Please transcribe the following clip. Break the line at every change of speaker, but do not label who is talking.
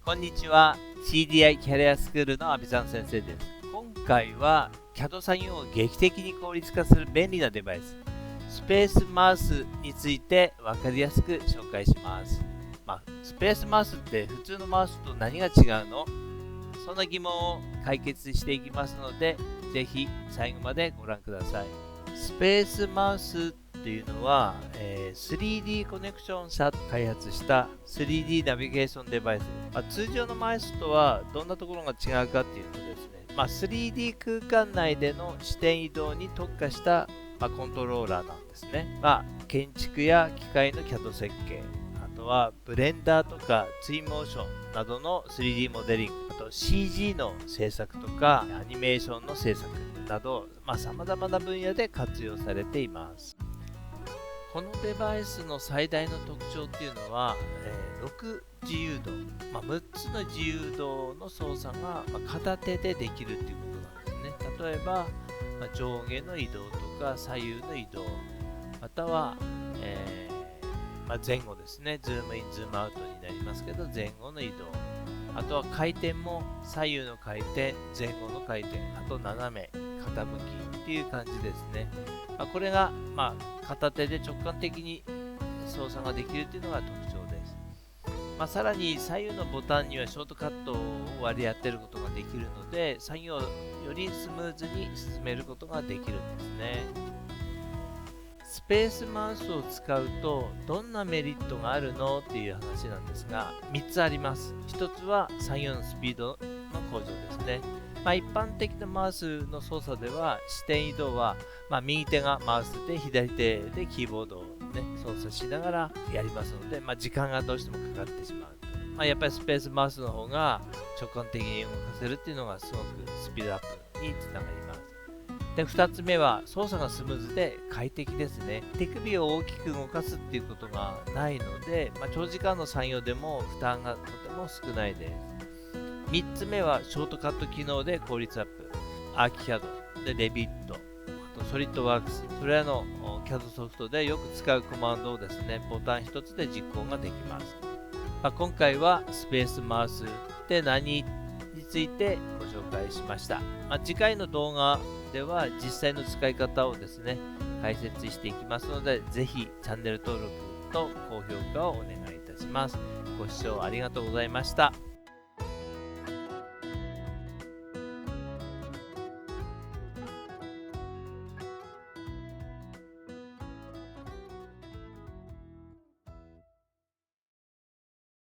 こんにちは。CDI キャリアスクールの阿部さん先生です。今回は CAD 作業を劇的に効率化する便利なデバイス、スペースマウスについて分かりやすく紹介します。スペースマウスって普通のマウスと何が違うの？そんな疑問を解決していきますので、ぜひ最後までご覧ください。スペースマウスっていうのは、3D コネクション社が開発した 3D ナビゲーションデバイス。通常のマウスとはどんなところが違うかっていうとですね、3D 空間内での視点移動に特化した、コントローラーなんですね。建築や機械の CAD 設計、あとはブレンダーとかツインモーションなどの 3D モデリング、あと CG の制作とかアニメーションの制作など、様々な分野で活用されています。このデバイスの最大の特徴っていうのは、6自由度、6つの自由度の操作が片手でできるっていうことなんですね。例えば、上下の移動とか左右の移動、または、前後ですね。ズームイン、ズームアウトになりますけど、前後の移動。あとは回転も左右の回転、前後の回転、あと斜め、傾きっていう感じですね。これが、片手で直感的に操作ができるというのが特徴です。さらに左右のボタンにはショートカットを割り当てることができるので、作業をよりスムーズに進めることができるんですね。スペースマウスを使うとどんなメリットがあるのっていう話なんですが、3つあります。1つは作業のスピードの向上ですね。一般的なマウスの操作では視点移動は、右手がマウスで左手でキーボードを、操作しながらやりますので、時間がどうしてもかかってしまうと。やっぱりスペースマウスの方が直感的に動かせるっていうのがすごくスピードアップにつながります。で、2つ目は操作がスムーズで快適ですね。手首を大きく動かすっていうことがないので、長時間の作業でも負担がとても少ないです。3つ目はショートカット機能で効率アップ。アーキャドでレビット、あとソリッドワークス、それらの CAD ソフトでよく使うコマンドをですね、ボタン1つで実行ができます。今回はスペースマウスって何についてご紹介しました。次回の動画では実際の使い方をですね、解説していきますので、ぜひチャンネル登録と高評価をお願いいたします。ご視聴ありがとうございました。